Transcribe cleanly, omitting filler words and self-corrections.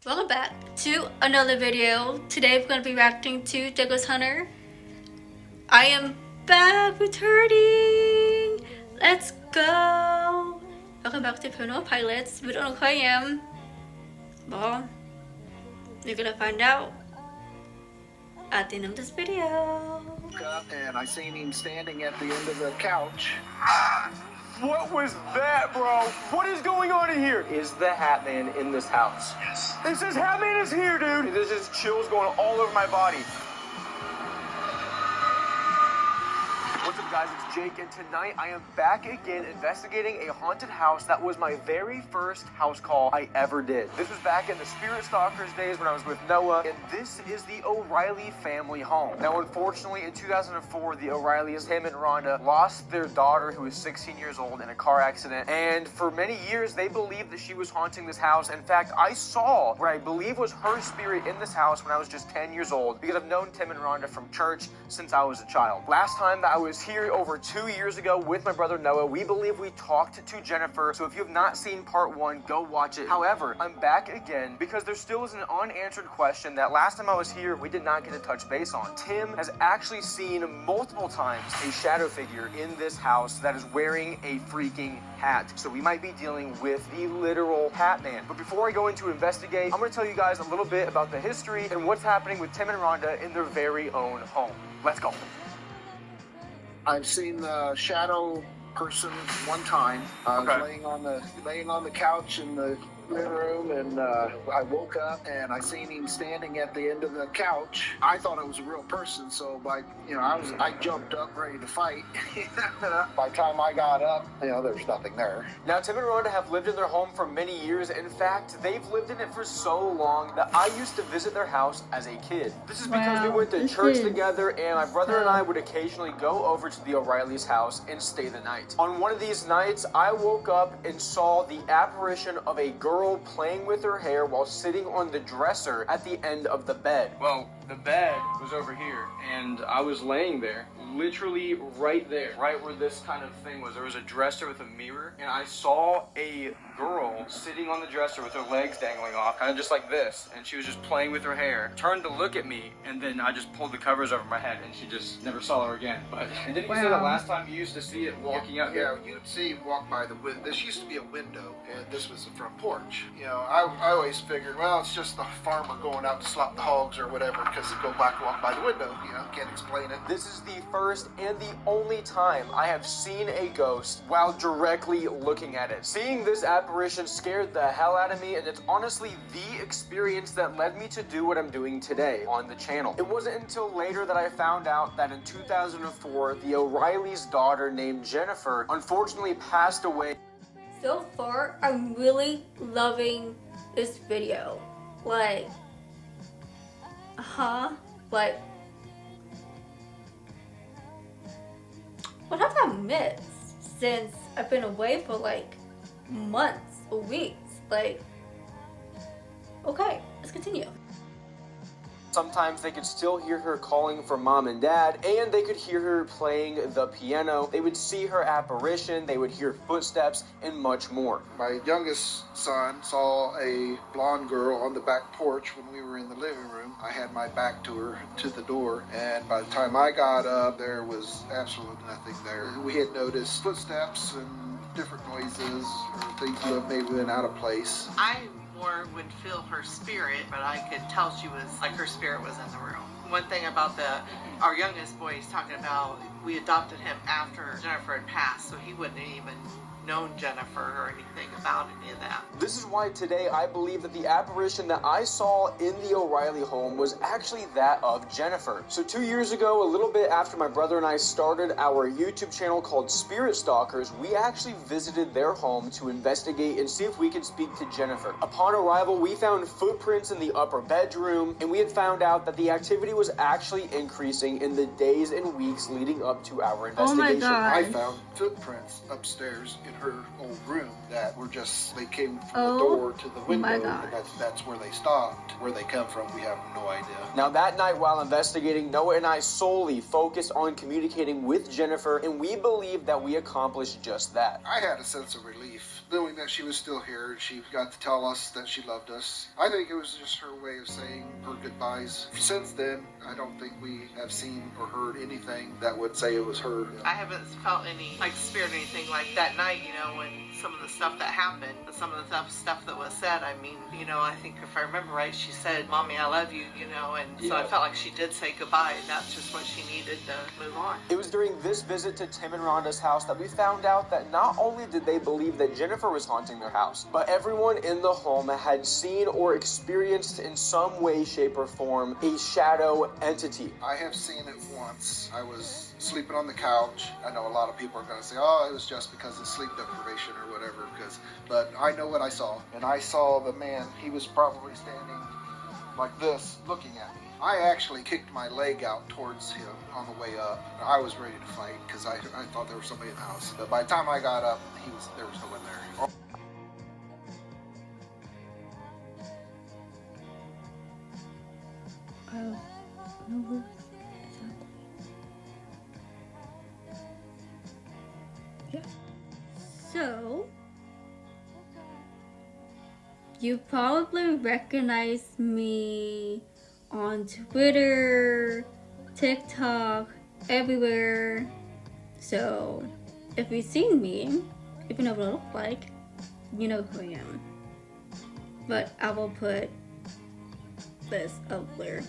Welcome back to another video. Today we're going to be reacting to The Ghost Hunter. I am back returning. Let's go. Welcome back to Paranormal Pilots. We don't know who I am. Well, you're going to find out at the end of this video. And I seen him standing at the end of the couch. What was that, bro? What is going on in here? Is the Hat Man in this house? Yes. It says Hat Man is here, dude. There's just chills going all over my body. What's up, guys? It's Jake, and tonight I am back again investigating a haunted house that was my very first house call I ever did. This was back in the Spirit Stalkers days when I was with Noah, and this is the O'Reilly family home. Now, unfortunately, in 2004, the O'Reillys, Tim and Rhonda, lost their daughter, who was 16 years old, in a car accident, and for many years, they believed that she was haunting this house. In fact, I saw what I believe was her spirit in this house when I was just 10 years old, because I've known Tim and Rhonda from church since I was a child. Last time that I was here over 2 years ago with my brother Noah, we believe we talked to Jennifer, so if you have not seen part 1, go watch it. However, I'm back again because there still is an unanswered question that last time I was here, we did not get to touch base on. Tim has actually seen multiple times a shadow figure in this house that is wearing a freaking hat. So we might be dealing with the literal Hat Man. But before I go into investigate, I'm going to tell you guys a little bit about the history and what's happening with Tim and Rhonda in their very own home. Let's go. I've seen the shadow person one time. I was Okay. laying on the couch in the living room, and I woke up and I seen him standing at the end of the couch. I thought it was a real person, so I jumped up ready to fight. By the time I got up, there's nothing there. Now, Tim and Rhonda have lived in their home for many years. In fact, they've lived in it for so long that I used to visit their house as a kid. This is because we went to church together, and my brother and I would occasionally go over to the O'Reilly's house and stay the night. On one of these nights, I woke up and saw the apparition of a girl playing with her hair while sitting on the dresser at the end of the bed. Well, the bed was over here, and I was laying there, literally right there, right where this kind of thing was. There was a dresser with a mirror, and I saw a girl sitting on the dresser with her legs dangling off, kind of just like this, and she was just playing with her hair, turned to look at me, and then I just pulled the covers over my head, and she just never saw her again. But and didn't you say that last time you used to see it walking out here? Yeah, you'd see him walk by the window. This used to be a window, and this was the front porch. I always figured, well, it's just the farmer going out to slop the hogs or whatever, because he go back and walk by the window. Can't explain it. This is the first and the only time I have seen a ghost while directly looking at it. Seeing this apparition scared the hell out of me, and it's honestly the experience that led me to do what I'm doing today on the channel. It wasn't until later that I found out that in 2004, the O'Reilly's daughter named Jennifer unfortunately passed away. So far, I'm really loving this video. Like, what have I missed since I've been away for like months or weeks? Like, okay, let's continue. Sometimes they could still hear her calling for mom and dad, and they could hear her playing the piano. They would see her apparition, they would hear footsteps, and much more. My youngest son saw a blonde girl on the back porch when we were in the living room. I had my back to her, to the door, and by the time I got up, there was absolutely nothing there. We had noticed footsteps and different noises or things that maybe been out of place. I more would feel her spirit, but I could tell she was like her spirit was in the room. One thing about our youngest boy, he's talking about, we adopted him after Jennifer had passed, so he wouldn't have even known Jennifer or anything about any of that. This is why today I believe that the apparition that I saw in the O'Reilly home was actually that of Jennifer. So 2 years ago, a little bit after my brother and I started our YouTube channel called Spirit Stalkers, we actually visited their home to investigate and see if we could speak to Jennifer. Upon arrival, we found footprints in the upper bedroom, and we had found out that the activity was actually increasing in the days and weeks leading up to our investigation. God. I found footprints upstairs in her old room that were just, they came from Oh the door to the window, my gosh. and that's where they stopped. Where they come from, we have no idea. Now that night while investigating, Noah and I solely focused on communicating with Jennifer, and we believe that we accomplished just that. I had a sense of relief knowing that she was still here and she got to tell us that she loved us. I think it was just her way of saying her goodbyes. Since then, I don't think we have seen or heard anything that would say it was her. I haven't felt any like spirit or anything like that night, you know, when some of the stuff that happened, some of the stuff that was said. I mean, you know, I think if I remember right, she said, "Mommy, I love you," you know, and so I felt like she did say goodbye, and that's just what she needed to move on. It was during this visit to Tim and Rhonda's house that we found out that not only did they believe that Jennifer was haunting their house, but everyone in the home had seen or experienced in some way, shape, or form a shadow entity. I have seen it once. I was sleeping on the couch. I know a lot of people are going to say, oh, it was just because of sleep deprivation or whatever, but I know what I saw. And I saw the man, he was probably standing like this, looking at me. I actually kicked my leg out towards him on the way up. I was ready to fight because I thought there was somebody in the house. But by the time I got up, there was no one there. Yeah. So, you probably recognize me on Twitter, TikTok, everywhere. So, if you've seen me, if you know what I look like, you know who I am. But I will put this up there.